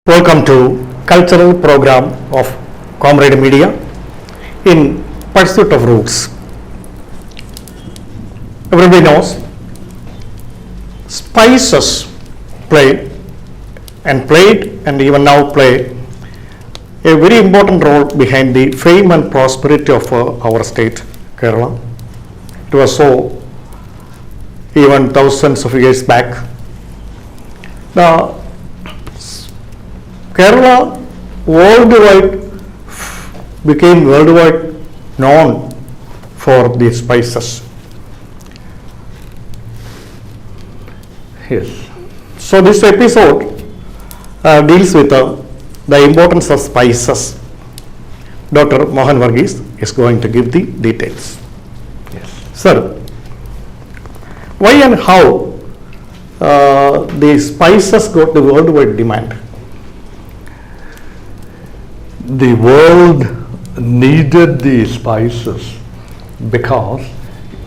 Welcome to cultural program of Comrade Media in Pursuit of Roots. Everybody knows spices play and played and even now play a very important role behind the fame and prosperity of our state, Kerala. It was so even thousands of years back. Now, Kerala became worldwide known for the spices. Yes. So this episode deals with the importance of spices. Dr. Mohan Varughese is going to give the details. Yes. Sir, why and how the spices got the worldwide demand? The world needed the spices because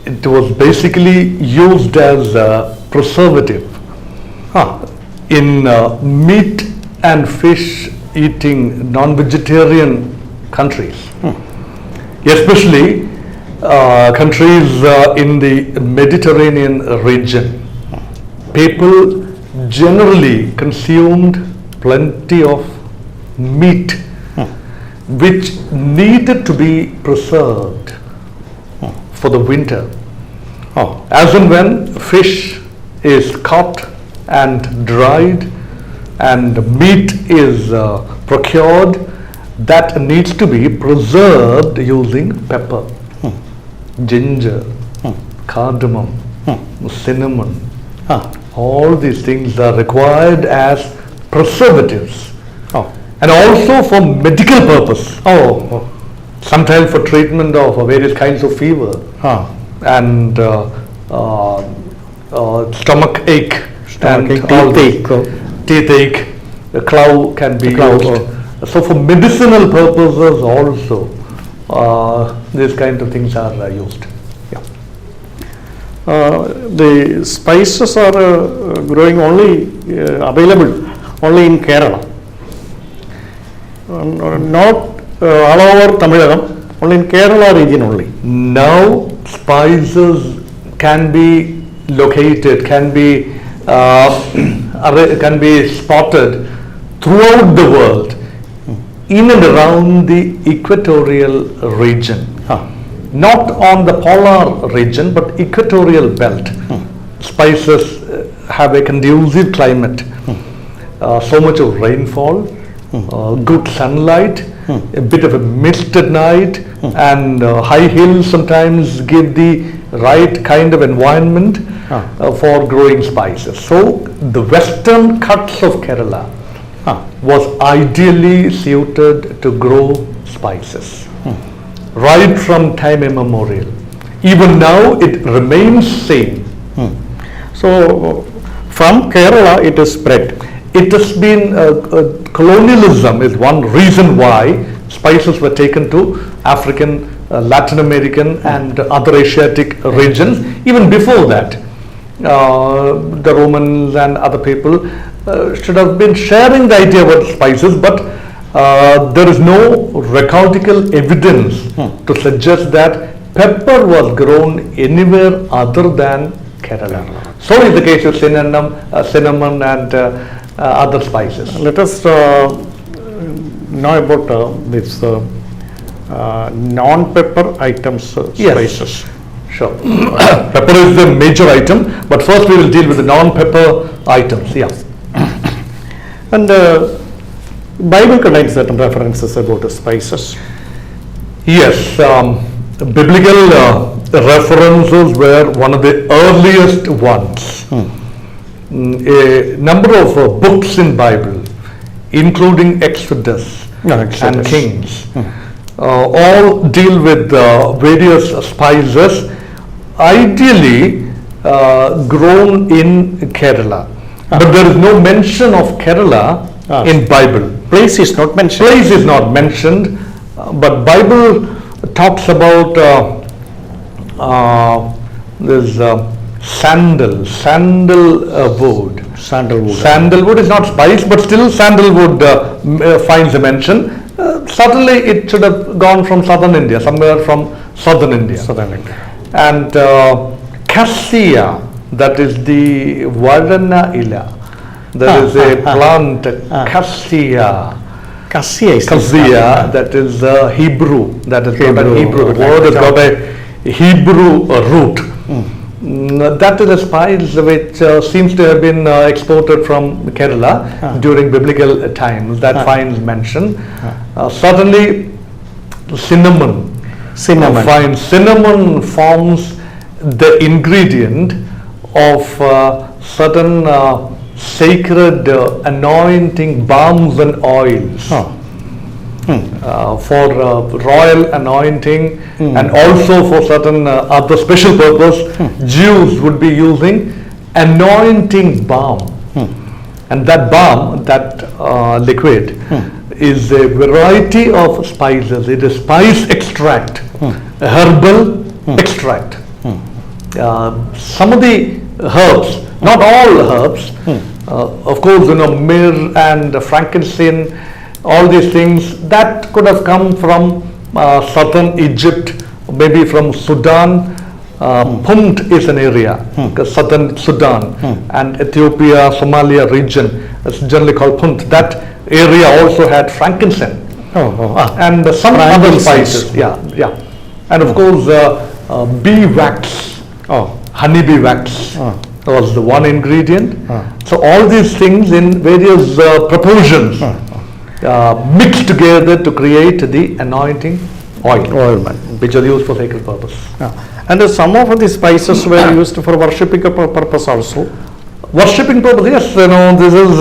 it was basically used as a preservative in meat and fish eating non-vegetarian countries, especially countries in the Mediterranean region. People generally consumed plenty of meat which needed to be preserved for the winter. As and when fish is caught and dried and meat is procured, that needs to be preserved using pepper, ginger, cardamom, cinnamon. All these things are required as preservatives. And also for medical purpose. Sometimes for treatment of various kinds of fever and stomach ache, teeth ache, the claw can be used. So for medicinal purposes also, these kind of things are used. The spices are growing available only in Kerala. Not all over Tamil Nadu, only in Kerala region only. Now spices can be located, can be spotted throughout the world, in and around the equatorial region. Not on the polar region, but equatorial belt. Spices have a conducive climate, so much of rainfall, good sunlight, a bit of a mist at night, and high hills sometimes give the right kind of environment for growing spices. So the western cuts of Kerala was ideally suited to grow spices. Right from time immemorial. Even now it remains same. So from Kerala it is spread. It has been colonialism is one reason why spices were taken to African, Latin American and other Asiatic regions. Even before that, the Romans and other people should have been sharing the idea about spices, but there is no recordical evidence to suggest that pepper was grown anywhere other than Kerala. So is the case with cinnamon and other spices. Let us know about this non-pepper items, spices. Sure. Pepper is the major item, but first we will deal with the non-pepper items. And Bible contains certain references about spices. Yes, biblical references were one of the earliest ones. A number of books in Bible, including Exodus and Kings, all deal with various spices, ideally grown in Kerala. But there is no mention of Kerala in Bible. Place is not mentioned. Place is not mentioned, but Bible talks about this sandalwood, Sandalwood. Sandalwood is not spice, but still sandalwood finds a mention. Certainly, it should have gone from southern India, somewhere from southern India. Southern India. And cassia, that is the Varana ila. There is a plant, cassia. Cassia is Cassia, that is Hebrew. That is got a Hebrew. The word has got a Hebrew root. That is a spice which seems to have been exported from Kerala during biblical times. That finds mention. Certainly, cinnamon. Cinnamon forms the ingredient of certain sacred anointing balms and oils. For royal anointing and also for certain other special purpose, Jews would be using anointing balm. And that balm, that liquid, is a variety of spices. It is spice extract, herbal extract. Some of the herbs, not all herbs, of course, myrrh and frankincense, all these things that could have come from southern Egypt, maybe from Sudan. Punt is an area, southern Sudan and Ethiopia, Somalia region. It's generally called Punt. That area also had frankincense and some other spices. And of course, bee wax, honey bee wax was the one ingredient. So all these things in various proportions mixed together to create the anointing oil, which are used for sacred purpose. And some of the spices were used for worshipping purpose also. Worshipping purpose, yes. This is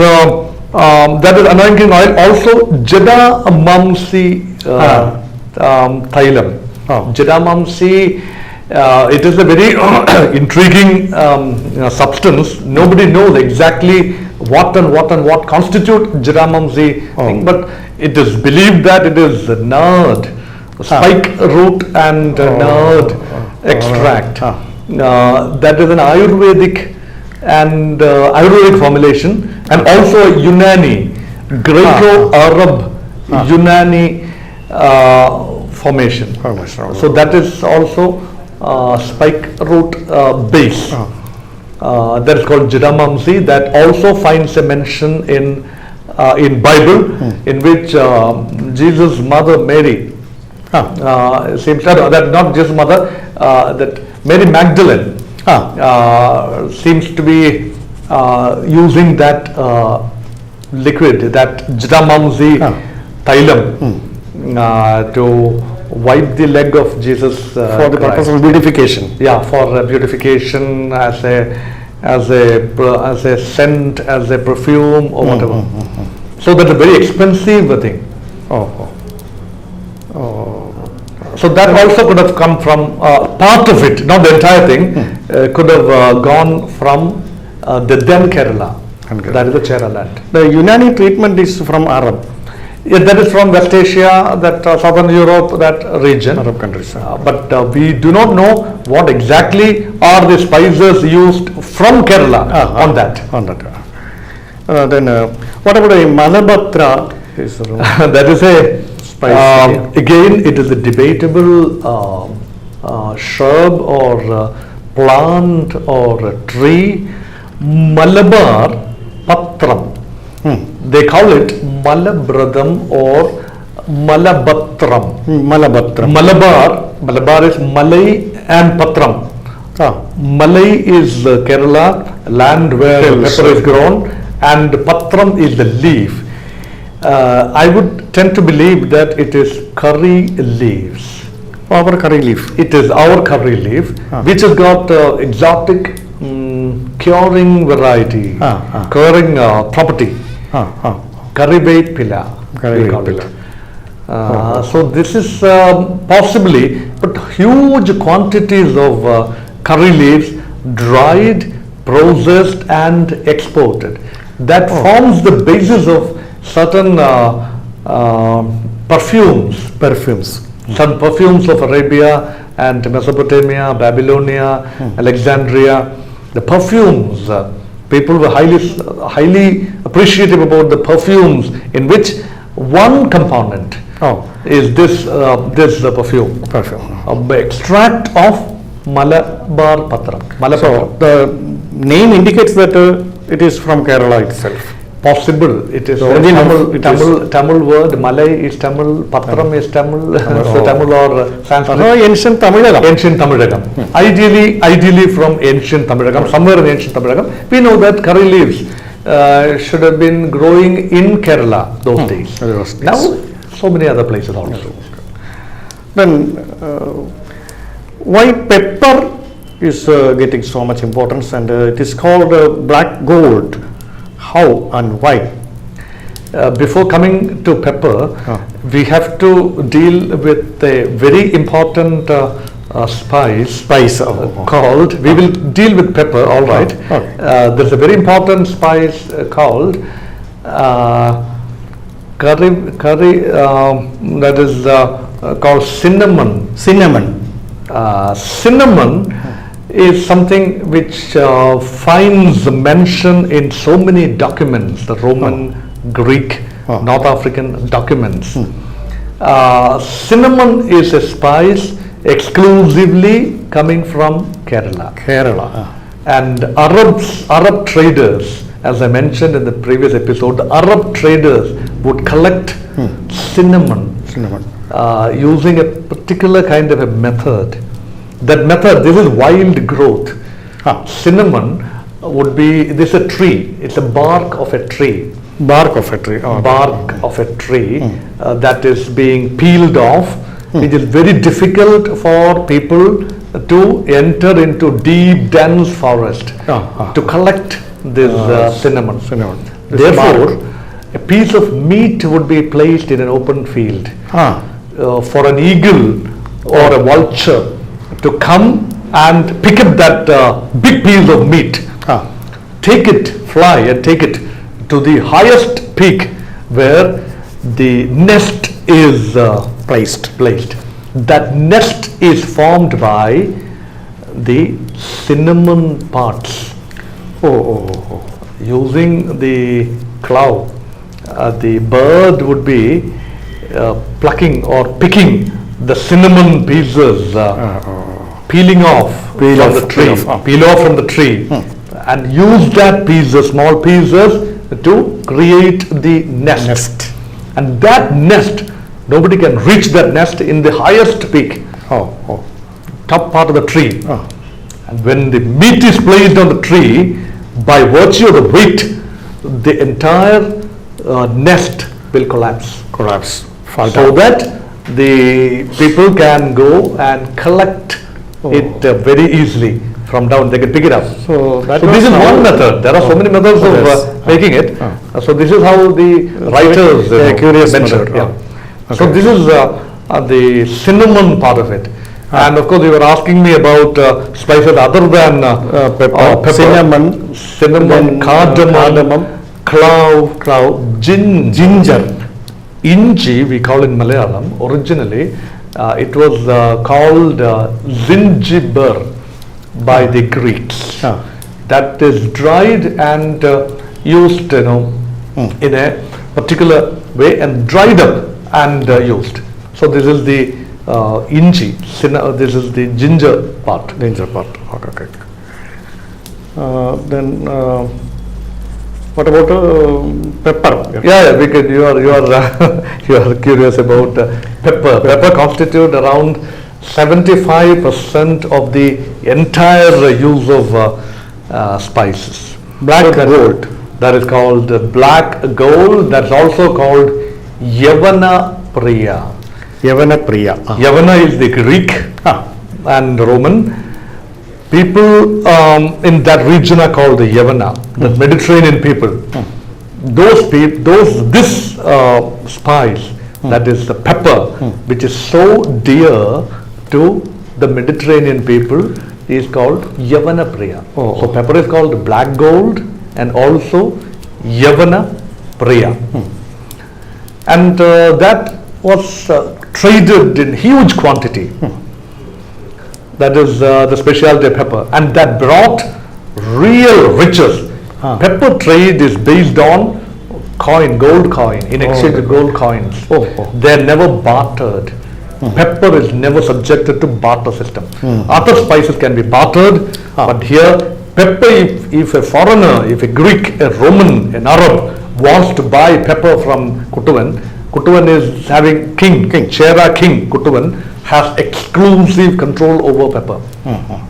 that is anointing oil. Also, Jedamamsi Thailam. Jedamamsi. It is a very intriguing substance. Nobody knows exactly what constitute Jedamamsi thing, but it is believed that it is nard, spike root and nard extract. That is an Ayurvedic and Ayurvedic formulation, and also a Unani, Greco-Arab Unani formation. So that is also spike root base. That is called Jedamamsi. That also finds a mention in Bible, in which Jesus' mother Mary seems that not just mother, that Mary Magdalene seems to be using that liquid, that Jedamamsi Thailam, to wipe the leg of Jesus for the purpose of beautification. For beautification, as a scent, as a perfume or whatever. So that's a very expensive thing. So that also could have come from part of it, not the entire thing, could have gone from the then Kerala. That is the Chera land. The Unani treatment is from Arab. That is from West Asia, that southern Europe, that region. Arab countries. But we do not know what exactly are the spices used from Kerala on that. Then what about a Malabatra? That is a spice. Again, it is a debatable shrub or plant or a tree. Malabar Patram. They call it Malabradam or Malabatram. Malabar is Malay and Patram. Malay is Kerala, land where pepper is grown, and Patram is the leaf. I would tend to believe that it is curry leaves. Our curry leaf. It is our curry leaf, which has got exotic curing variety, curing property. Curry pilla. So this is possibly, but huge quantities of curry leaves dried, processed and exported. That forms the basis of certain perfumes. Some perfumes of Arabia and Mesopotamia, Babylonia, Alexandria. The perfumes People were highly appreciative about the perfumes, in which one component is this perfume. Extract of Malabar Patram. So the name indicates that it is from Kerala itself. Possible. It is The origin of Tamil word. Malay is Tamil. Patram is Tamil. So Tamil or Sanskrit. Ancient Tamilagam. Ancient Tamilagam. Ideally from ancient Tamilagam, somewhere in ancient Tamilagam. We know that curry leaves should have been growing in Kerala those days. Now, so many other places also. Then, why pepper is getting so much importance, and it is called black gold? How and why? Before coming to pepper, we have to deal with a very important spice called, we will deal with pepper, all right. There's a very important spice called curry, that is called cinnamon. Cinnamon is something which finds mention in so many documents, the Roman, Greek, North African documents. Cinnamon is a spice exclusively coming from Kerala. And Arab traders, as I mentioned in the previous episode, the Arab traders would collect cinnamon using a particular kind of a method. That method, this is wild growth. Cinnamon would be, this is a tree, it's a bark of a tree. Bark of a tree that is being peeled off. It is very difficult for people to enter into deep, dense forest to collect this cinnamon. Therefore, a piece of meat would be placed in an open field for an eagle or a vulture to come and pick up that big piece of meat, fly and take it to the highest peak where the nest is placed. That nest is formed by the cinnamon parts. Using the claw, the bird would be plucking or picking the cinnamon pieces, peeling off from the tree, and use that pieces, small pieces, to create the nest. And that nest, nobody can reach that nest in the highest peak, top part of the tree. And when the meat is placed on the tree, by virtue of the weight, the entire nest will collapse. So that the people can go and collect it very easily from down. They can pick it up. So this is one method. There are so many methods of making it. So this is how the writers curious mentioned. method. So this is the cinnamon part of it. And of course, you were asking me about spices other than pepper. Cinnamon, cardamom, clove, ginger. Inji, we call in Malayalam. Originally, it was called zingiber by the Greeks. That is dried and used, in a particular way, and dried up and used. So this is the inji. This is the ginger part. Okay. Then what about pepper? We can. You are you are curious about pepper. Pepper constitute around 75% of the entire use of spices. Black gold. That is called black gold. That's also called Yavana Priya. Yavana is the Greek and Roman. People in that region are called the Yavana, the Mediterranean people. This spice, that is the pepper, which is so dear to the Mediterranean people, is called Yavana Priya. So pepper is called black gold and also Yavana Priya. And that was traded in huge quantity. That is the specialty of pepper, and that brought real riches Pepper trade is based on coin, gold coin, in exchange of gold coins. They're never bartered. Pepper is never subjected to barter system. Other spices can be bartered, but here pepper, if a foreigner, if a Greek, a Roman, an Arab wants to buy pepper from Kutuvan is having king, Chera king, Kutuvan has exclusive control over pepper.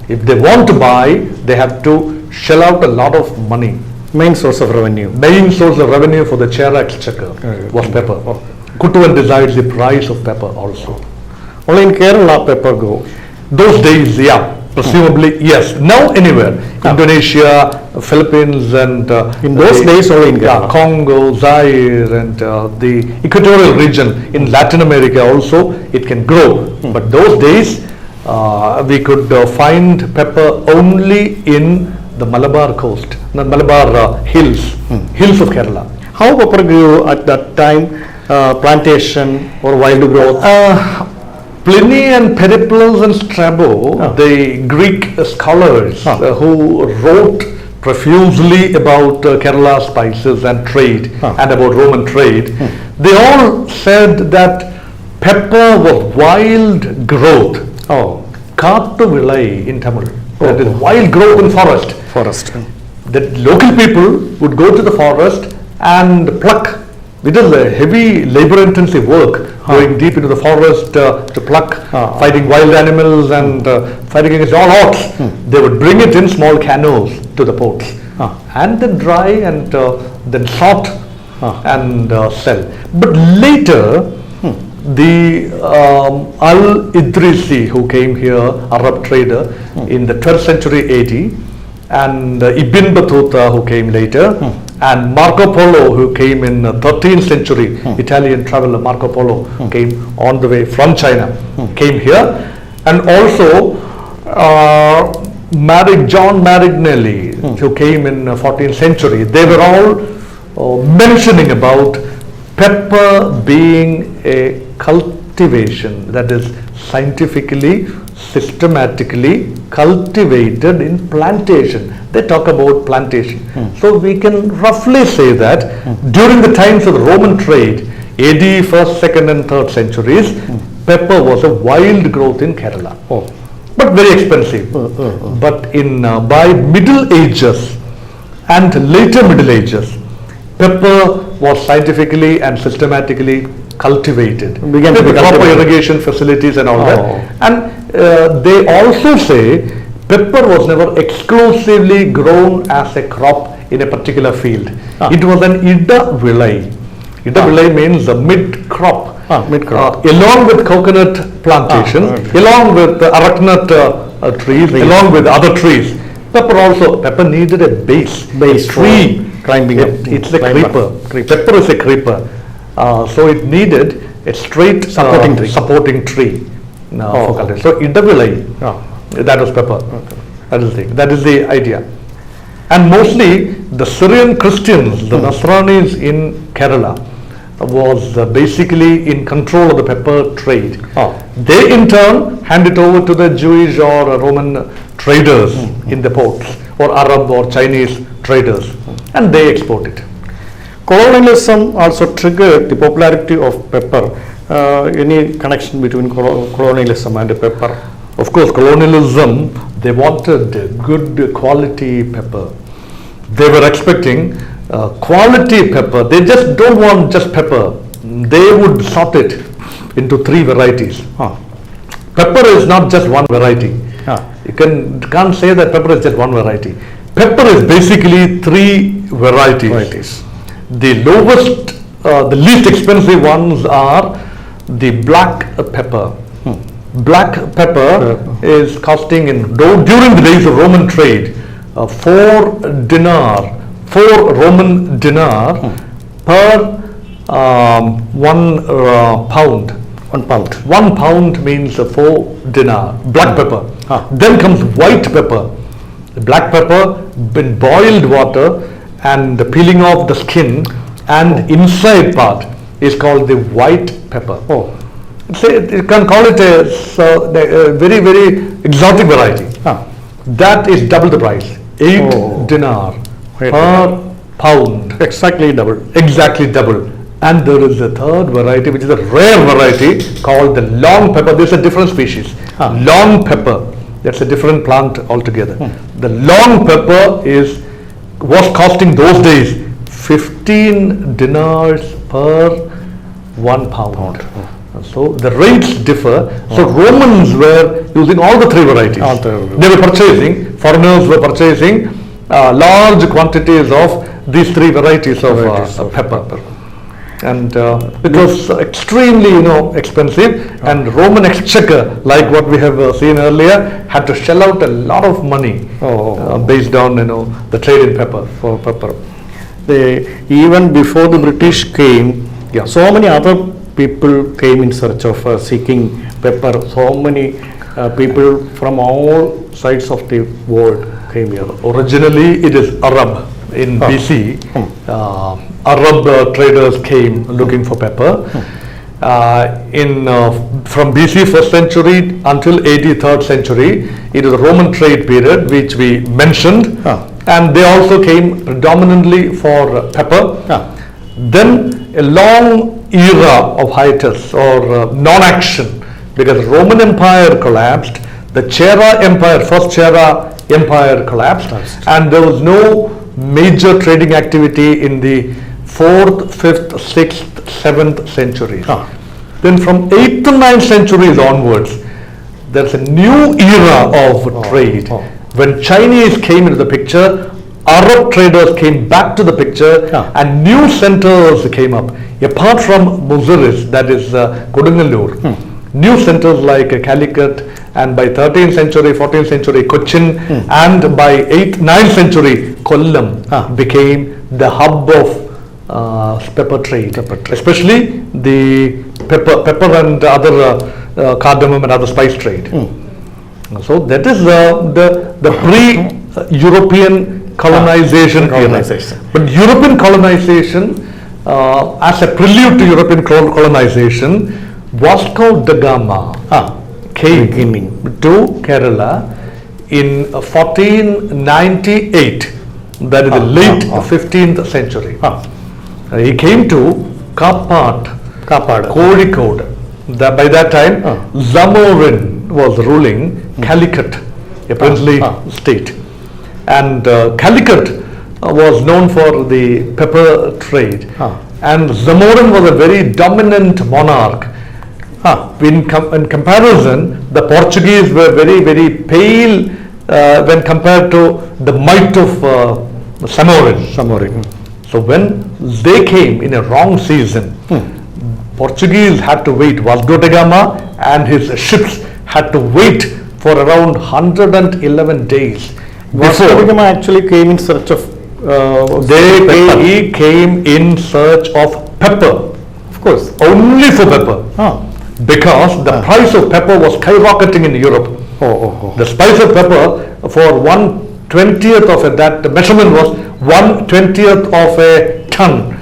If they want to buy, they have to shell out a lot of money. Main source of revenue. Main source of revenue for the Chera exchequer was pepper. Kutuvan decides the price of pepper also. Only in Kerala pepper go. Those days, yeah, presumably, yes. Now anywhere, Indonesia, Philippines, and In those days only in Kerala. Congo, Zaire, and the equatorial region in Latin America also, it can grow. But those days, we could find pepper only in the Malabar coast, the Malabar hills of Kerala. How pepper grew at that time? Plantation or wild growth? Pliny and Pericles and Strabo, the Greek scholars who wrote profusely about Kerala spices and trade and about Roman trade, they all said that pepper was wild growth. Kaattu vilai in Tamil. That is wild growth in forest. That local people would go to the forest and pluck. It is a heavy labor-intensive work, going deep into the forest to pluck, fighting wild animals and fighting against all odds. They would bring it in small canoes to the ports and then dry and then sort and sell. But later, the Al-Idrisi, who came here, Arab trader, in the 12th century AD, and Ibn Battuta, who came later, and Marco Polo, who came in 13th century, Italian traveler Marco Polo came on the way from China, came here, and also John Marignelli, who came in 14th century. They were all mentioning about pepper being a cultivation, that is scientifically, systematically cultivated in plantation. They talk about plantation. So we can roughly say that during the times of the Roman trade, AD 1st, 2nd and 3rd centuries, pepper was a wild growth in Kerala. But very expensive. But in by Middle Ages and later Middle Ages, pepper was scientifically and systematically cultivated. Began to be proper cultivated. irrigation facilities and all that. And they also say pepper was never exclusively grown as a crop in a particular field. It was an Ida Vilai. Ida Vilai means the mid-crop. Along with coconut plantation, along with arecanut trees, along with other trees. Pepper needed a base tree. Climbing up. It's a creeper. Pepper is a creeper. So it needed a straight supporting tree. For cultivation. So Idavilai, that was pepper. That is the thing. That is the idea. And mostly the Syrian Christians, the Nasranis in Kerala, was basically in control of the pepper trade. They in turn hand it over to the Jewish or Roman traders in the ports, or Arab or Chinese traders, and they export it. Colonialism also triggered the popularity of pepper. Any connection between colonialism and pepper? Of course, colonialism, they wanted good quality pepper. They were expecting quality pepper. They just don't want just pepper. They would sort it into 3 varieties. Pepper is not just one variety. You can't say that pepper is just one variety. Pepper is basically 3 varieties. The lowest, the least expensive ones are the black pepper. Black pepper is costing during the days of Roman trade 4 Roman dinar per 1 pound. 1 pound. 1 pound means 4 dinar. Black pepper. Then comes white pepper. The black pepper in boiled water and peeling off the skin and inside part is called the white pepper. You can call it a very, very exotic variety. That is double the price, 8 dinar per pound. Exactly double. Exactly double. And there is a third variety, which is a rare variety called the long pepper. This is a different species. Long pepper. That's a different plant altogether. The long pepper was costing those days 15 dinars per 1 pound. So the rates differ. So Romans were using all the three varieties. They were purchasing, foreigners were purchasing large quantities of these three varieties of pepper. And it was extremely, expensive, and Roman exchequer, like what we have seen earlier, had to shell out a lot of money based on, the trade in pepper. For pepper. Even before the British came, so many other people came in search of seeking pepper. So many people from all sides of the world came here. Originally, it is Arab in BC. Arab traders came looking for pepper. From BC 1st century until AD 3rd century, it is a Roman trade period which we mentioned, and they also came predominantly for pepper. Then a long era of hiatus or non-action, because Roman Empire collapsed, the Chera Empire, first Chera Empire collapsed, and there was no major trading activity in the 4th, 5th, 6th, 7th centuries. Then from 8th and 9th centuries onwards, there's a new era of trade. When Chinese came into the picture, Arab traders came back to the picture, and new centers came up. Apart from Buzaris, that is Kodungalur, new centers like Calicut, and by 13th century, 14th century, Cochin, and by 8th, 9th century, Kollam became the hub of pepper trade, especially the pepper and other cardamom and other spice trade. So that is the pre-European colonization era. But European colonization, as a prelude to European colonization, Vasco da Gama came to Kerala in 1498. That is the late 15th century. He came to Kapad, Kozhikode. By that time, Zamorin was ruling Calicut, a princely state. And Calicut was known for the pepper trade. And Zamorin was a very dominant monarch. In comparison, the Portuguese were very, very pale when compared to the might of Zamorin. So when they came in a wrong season, Portuguese had to wait. Vasco da Gama and his ships had to wait for around 111 days. Vasco da Gama actually came in search of he came in search of pepper. Of course. Only for pepper. Because the price of pepper was skyrocketing in Europe. The price of pepper for 1/20th of it, that the measurement was 1/20th of a ton.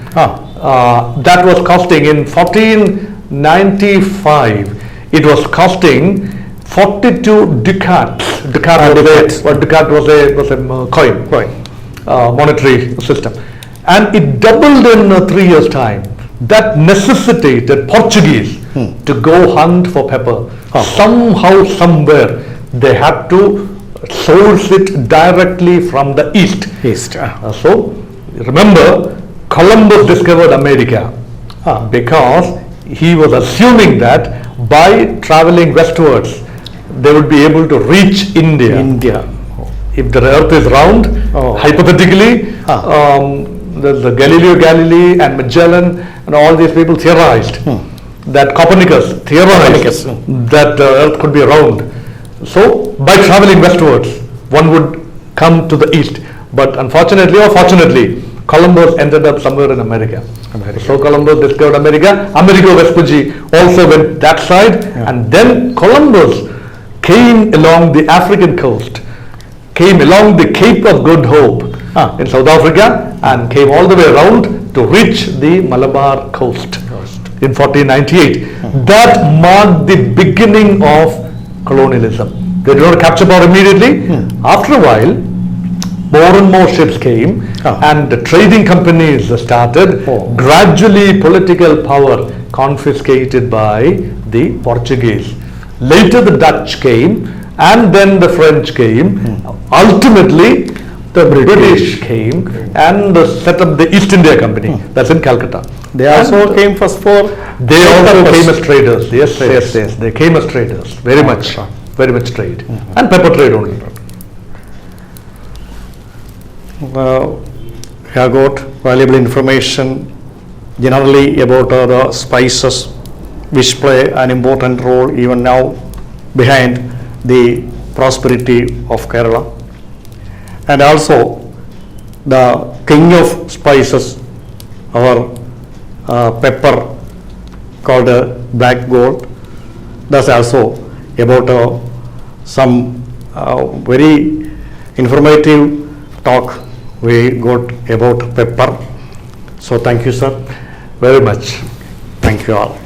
That was costing in 1495. It was costing 42 ducats. Ducat was a coin, monetary system, and it doubled in 3 years' time. That necessitated Portuguese to go hunt for pepper. Somehow, somewhere, they had to source it directly from the east. So, remember, Columbus discovered America because he was assuming that by traveling westwards, they would be able to reach India. If the earth is round, hypothetically, the Galileo Galilei and Magellan and all these people theorized that Copernicus theorized that the earth could be round. So by traveling westwards, one would come to the east. But unfortunately or fortunately, Columbus ended up somewhere in America. So Columbus discovered America. Amerigo Vespucci also went that side, and then Columbus came along the African coast, came along the Cape of Good Hope in South Africa, and came all the way around to reach the Malabar coast in 1498. That marked the beginning of colonialism. They did not capture power immediately. After a while, more and more ships came, and the trading companies started. Gradually, political power confiscated by the Portuguese. Later, the Dutch came, and then the French came. Ultimately, the British came and set up the East India Company. That's in Calcutta. They also came first for. They also came as traders. Yes. They came as traders. Very much trade, and pepper trade only. We have got valuable information generally about the spices which play an important role even now behind the prosperity of Kerala, and also the king of spices, our pepper called black gold. That's also about some very informative talk we got about pepper. So thank you, sir. Very much. Thank you all.